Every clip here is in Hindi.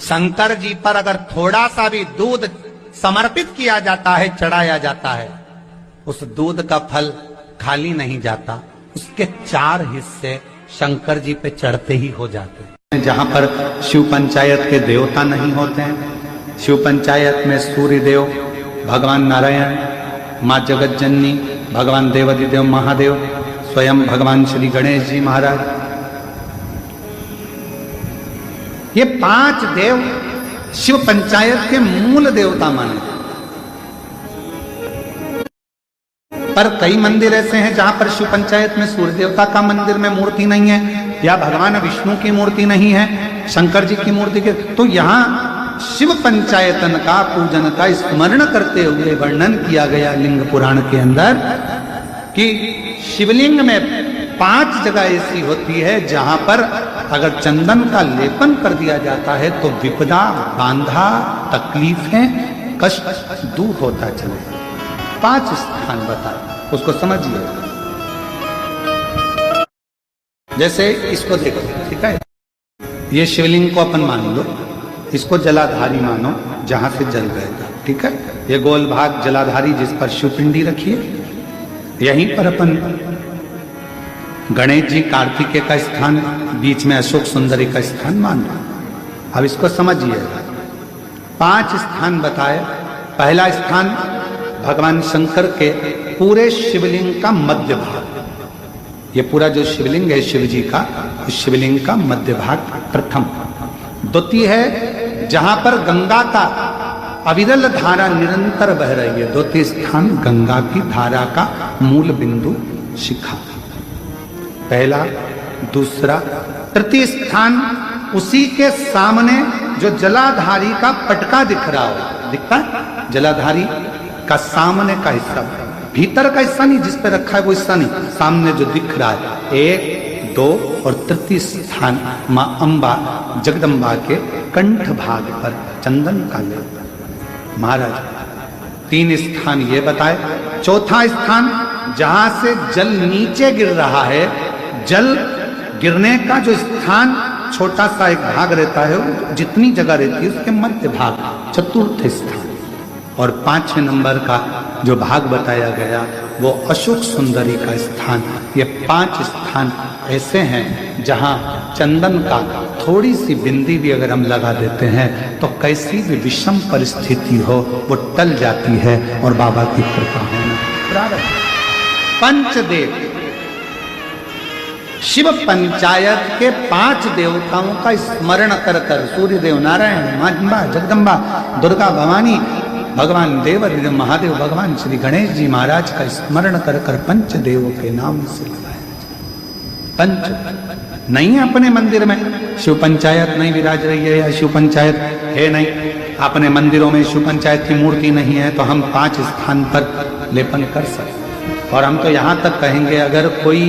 शंकर जी पर अगर थोड़ा सा भी दूध समर्पित किया जाता है, चढ़ाया जाता है, उस दूध का फल खाली नहीं जाता, उसके 4 हिस्से शंकर जी पे चढ़ते ही हो जाते हैं। जहां पर शिव पंचायत के देवता नहीं होते हैं, शिव पंचायत में सूर्य देव, भगवान नारायण, माँ जगत जननी, भगवान देवाधिदेव महादेव, स्वयं भगवान श्री गणेश जी महाराज, ये 5 देव शिव पंचायत के मूल देवता माने। पर कई मंदिर ऐसे हैं जहां पर शिव पंचायत में सूर्य देवता का मंदिर में मूर्ति नहीं है, या भगवान विष्णु की मूर्ति नहीं है, शंकर जी की मूर्ति के, तो यहाँ शिव पंचायतन का पूजन का स्मरण करते हुए वर्णन किया गया लिंग पुराण के अंदर कि शिवलिंग में 5 जगह ऐसी होती है जहां पर अगर चंदन का लेपन कर दिया जाता है तो विपदा, बांधा, तकलीफें, कष्ट दूर होता चले। 5 स्थान बताए, उसको समझिए। जैसे इसको देखो, ठीक है, ये शिवलिंग को अपन मान लो, इसको जलाधारी मानो जहां से जल रहेगा, ठीक है। ये गोल भाग जलाधारी जिस पर शिवपिंडी रखी है, यहीं पर अपन गणेश जी कार्तिकेय का स्थान, बीच में अशोक सुंदरी का स्थान मान लो। अब इसको समझिएगा। 5 स्थान बताए। पहला स्थान भगवान शंकर के पूरे शिवलिंग का मध्य भाग, ये पूरा जो शिवलिंग है शिव जी का, इस शिवलिंग का मध्य भाग प्रथम। द्वितीय है जहां पर गंगा का अविरल धारा निरंतर बह रही है, द्वितीय स्थान गंगा की धारा का मूल बिंदु शिखा, पहला। दूसरा, तृतीय स्थान उसी के सामने जो जलाधारी का पटका दिख रहा हो, दिखता है जलाधारी का सामने का हिस्सा, भीतर का हिस्सा नहीं, जिस पे रखा है वो हिस्सा नहीं, सामने जो दिख रहा है। 1, 2 और तृतीय स्थान मां अंबा जगदम्बा के कंठ भाग पर चंदन का लेप। महाराज 3 स्थान ये बताए। चौथा स्थान जहां से जल नीचे गिर रहा है, जल गिरने का जो स्थान छोटा सा एक भाग रहता है, जितनी जगह रहती है उसके मध्य भाग, चतुर्थ स्थान। और 5वें नंबर का जो भाग बताया गया वो अशोक सुंदरी का स्थान। ये 5 स्थान ऐसे हैं जहां चंदन का थोड़ी सी बिंदी भी अगर हम लगा देते हैं तो कैसी भी विषम परिस्थिति हो वो टल जाती है और बाबा की कृपा होना। पंचदेव शिव पंचायत के 5 देवताओं का स्मरण कर कर, सूर्य देव, नारायण, मां अंबा, जगदम्बा, दुर्गा, भवानी, भगवान देवाधिदेव महादेव, भगवान श्री गणेश जी महाराज का स्मरण कर कर पंचदेवों के नाम से लगाया। पंच नहीं है अपने मंदिर में, शिव पंचायत नहीं विराज रही है या शिव पंचायत है नहीं, अपने मंदिरों में शिव पंचायत की मूर्ति नहीं है, तो हम 5 स्थान पर लेपन कर सकते। और हम तो यहां तक कहेंगे अगर कोई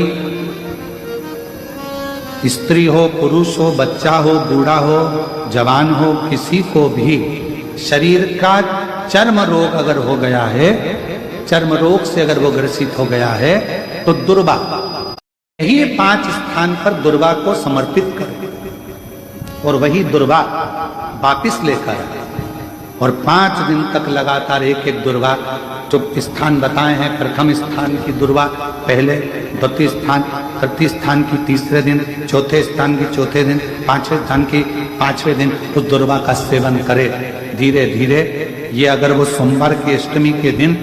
स्त्री हो, पुरुष हो, बच्चा हो, बूढ़ा हो, जवान हो, किसी को भी शरीर का चर्म रोग अगर हो गया है, चर्म रोग से अगर वो ग्रसित हो गया है, तो दुर्वा, यही 5 स्थान पर दुर्वा को समर्पित कर और वही दुर्वा वापिस लेकर और 5 दिन तक लगातार एक एक दुर्वा जो स्थान बताए हैं, प्रथम स्थान की दुर्वा पहले, द्वितीय स्थान, तृतीय स्थान की तीसरे दिन, चौथे स्थान की चौथे दिन, 5वें स्थान की 5वें दिन उस दुर्वा का सेवन करे धीरे धीरे। ये अगर वो सोमवार की अष्टमी के दिन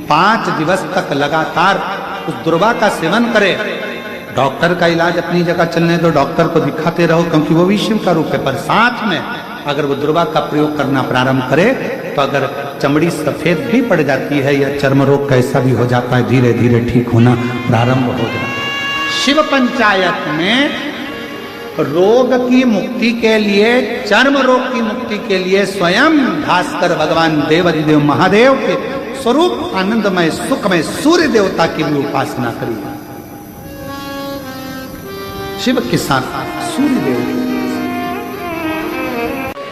5 दिवस तक लगातार उस दुर्वा का सेवन करे, डॉक्टर का इलाज अपनी जगह चलने दो, डॉक्टर को दिखाते रहो क्योंकि वो भी शिव का रूप है, पर साथ में अगर वो दुर्वा का प्रयोग करना प्रारंभ करे तो अगर चमड़ी सफेद भी पड़ जाती है या चर्म रोग कैसा भी हो जाता है, धीरे धीरे ठीक होना प्रारंभ हो जाता है। शिव पंचायत में रोग की मुक्ति के लिए, चर्म रोग की मुक्ति के लिए स्वयं भास्कर भगवान देवाधिदेव महादेव के स्वरूप आनंदमय सुखमय सूर्य देवता की भी उपासना करी। शिव के साथ सूर्य देव।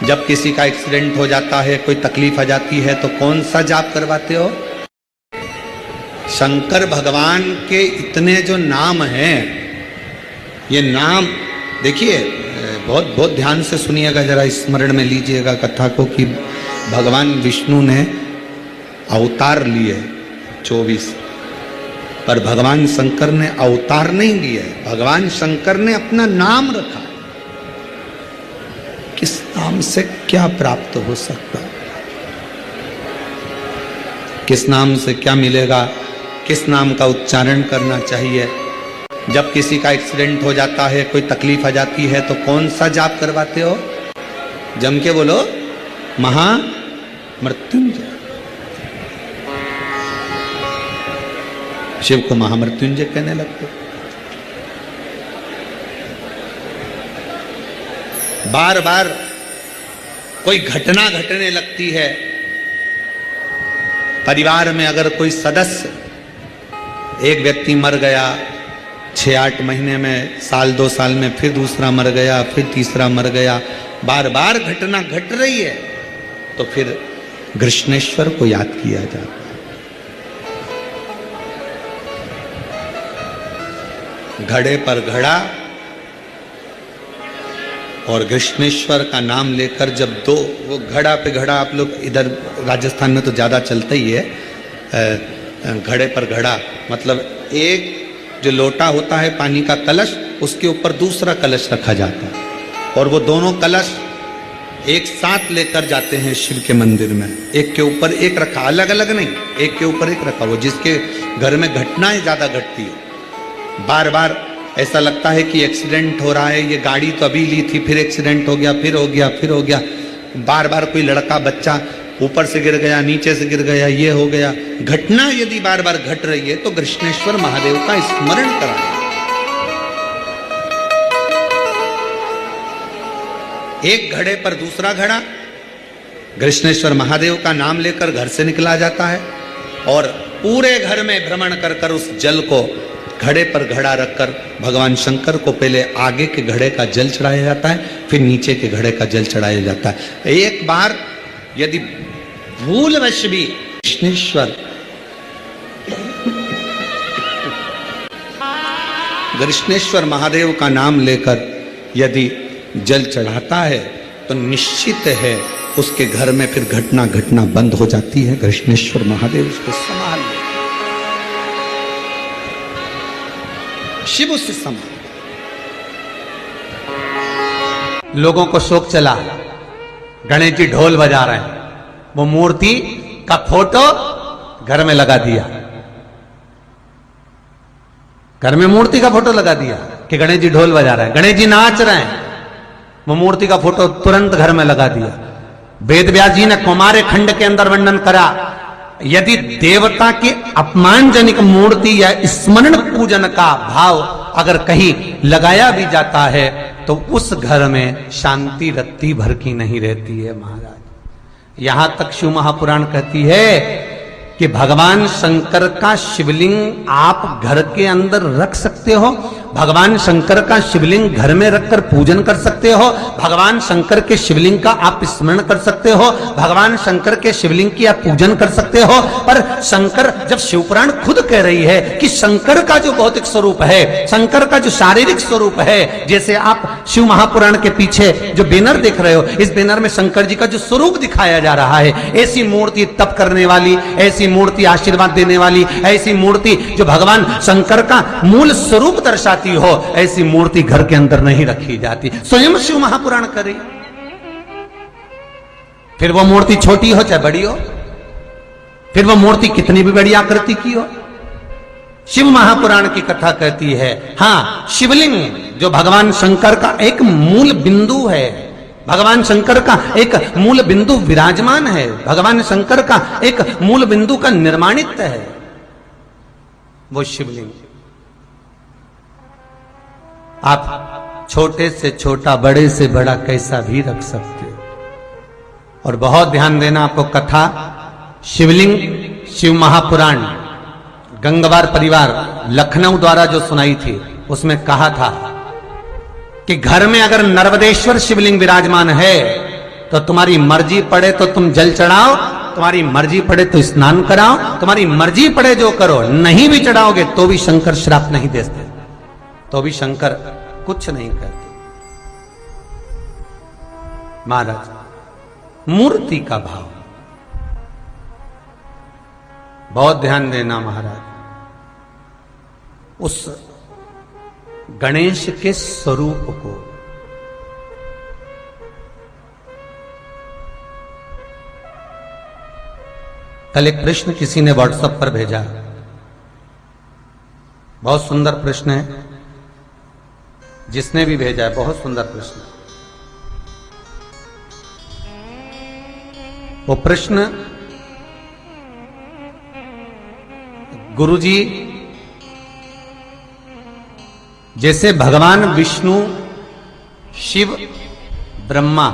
जब किसी का एक्सीडेंट हो जाता है, कोई तकलीफ आ जाती है, तो कौन सा जाप करवाते हो? शंकर भगवान के इतने जो नाम हैं, ये नाम देखिए, बहुत बहुत ध्यान से सुनिएगा, जरा स्मरण में लीजिएगा कथा को कि भगवान विष्णु ने अवतार लिए 24, पर भगवान शंकर ने अवतार नहीं लिए। भगवान शंकर ने अपना नाम रखा। किस नाम से क्या प्राप्त हो सकता है, किस नाम से क्या मिलेगा, किस नाम का उच्चारण करना चाहिए। जब किसी का एक्सीडेंट हो जाता है, कोई तकलीफ आ जाती है, तो कौन सा जाप करवाते हो? जम के बोलो, महामृत्युंजय। शिव को महामृत्युंजय कहने लगते। बार बार कोई घटना घटने लगती है परिवार में, अगर कोई सदस्य, एक व्यक्ति मर गया 6-8 महीने में, साल 2 साल में फिर दूसरा मर गया, फिर तीसरा मर गया, बार बार घटना घट रही है, तो फिर कृष्णेश्वर को याद किया जाता है। घड़े पर घड़ा और कृष्णेश्वर का नाम लेकर जब दो, वो घड़ा पे घड़ा, आप लोग इधर राजस्थान में तो ज़्यादा चलता ही है, घड़े पर घड़ा मतलब एक जो लोटा होता है पानी का कलश, उसके ऊपर दूसरा कलश रखा जाता है, और वो दोनों कलश एक साथ लेकर जाते हैं शिव के मंदिर में। एक के ऊपर एक रखा, अलग अलग नहीं, एक के ऊपर एक रखा। वो जिसके घर में घटनाएं ज़्यादा घटती है, बार बार ऐसा लगता है कि एक्सीडेंट हो रहा है, ये गाड़ी तो अभी ली थी, फिर एक्सीडेंट हो गया, फिर हो गया, फिर हो गया, बार बार कोई लड़का बच्चा ऊपर से गिर गया, नीचे से गिर गया, ये हो गया। घटना यदि बार बार घट रही है तो कृष्णेश्वर महादेव का स्मरण कराएं। एक घड़े पर दूसरा घड़ा, कृष्णेश्वर महादेव का नाम लेकर घर से निकला जाता है, और पूरे घर में भ्रमण कर कर उस जल को घड़े पर घड़ा रखकर भगवान शंकर को पहले आगे के घड़े का जल चढ़ाया जाता है, फिर नीचे के घड़े का जल चढ़ाया जाता है। एक बार यदि भूलवश भी कृष्णेश्वर महादेव का नाम लेकर यदि जल चढ़ाता है तो निश्चित है उसके घर में फिर घटना घटना बंद हो जाती है। कृष्णेश्वर महादेव उसको संभाल ले, शिव उससे संभाल। लोगों को शौक चला, गणेश जी ढोल बजा रहे हैं, वो मूर्ति का फोटो घर में लगा दिया, घर में मूर्ति का फोटो लगा दिया कि गणेश जी ढोल बजा रहे हैं, गणेश जी नाच रहे हैं, वो मूर्ति का फोटो तुरंत घर में लगा दिया। वेद व्यास जी ने कुमार खंड के अंदर वर्णन करा, यदि देवता की अपमानजनक मूर्ति या स्मरण पूजन का भाव अगर कहीं लगाया भी जाता है तो उस घर में शांति रत्ती भर की नहीं रहती है महाराज। यहां तक शिव महापुराण कहती है कि भगवान शंकर का शिवलिंग आप घर के अंदर रख सकते हो, भगवान शंकर का शिवलिंग घर में रखकर पूजन कर सकते हो, भगवान शंकर के शिवलिंग का आप स्मरण कर सकते हो, भगवान शंकर के शिवलिंग की आप पूजन कर सकते हो। पर शंकर, जब शिवपुराण खुद कह रही है कि शंकर का जो भौतिक स्वरूप है, शंकर का जो शारीरिक स्वरूप है, जैसे आप शिव महापुराण के पीछे जो बैनर देख रहे हो, इस बैनर में शंकर जी का जो स्वरूप दिखाया जा रहा है, ऐसी मूर्ति तप करने वाली, ऐसी मूर्ति आशीर्वाद देने वाली, ऐसी मूर्ति जो भगवान शंकर का मूल स्वरूप दर्शाती हो, ऐसी मूर्ति घर के अंदर नहीं रखी जाती। स्वयं शिव महापुराण करे, फिर वो मूर्ति छोटी हो चाहे बड़ी हो, फिर वो मूर्ति कितनी भी बड़ी आकृति की हो, शिव महापुराण की कथा कहती है। हां, शिवलिंग जो भगवान शंकर का एक मूल बिंदु है, भगवान शंकर का एक मूल बिंदु विराजमान है, भगवान शंकर का एक मूल बिंदु का निर्माणित है वो शिवलिंग। आप छोटे से छोटा, बड़े से बड़ा कैसा भी रख सकते हो। और बहुत ध्यान देना आपको, कथा शिवलिंग शिव महापुराण गंगवार परिवार लखनऊ द्वारा जो सुनाई थी, उसमें कहा था कि घर में अगर नर्मदेश्वर शिवलिंग विराजमान है तो तुम्हारी मर्जी पड़े तो तुम जल चढ़ाओ, तुम्हारी मर्जी पड़े तो स्नान कराओ, तुम्हारी मर्जी पड़े जो करो, नहीं भी चढ़ाओगे तो भी शंकर श्राप नहीं देते, तो भी शंकर कुछ नहीं कहते। महाराज मूर्ति का भाव, बहुत ध्यान देना महाराज। उस गणेश के स्वरूप को कल एक प्रश्न किसी ने व्हाट्सएप पर भेजा, बहुत सुंदर प्रश्न है, जिसने भी भेजा है बहुत सुंदर प्रश्न। वो प्रश्न, गुरुजी जैसे भगवान विष्णु, शिव, ब्रह्मा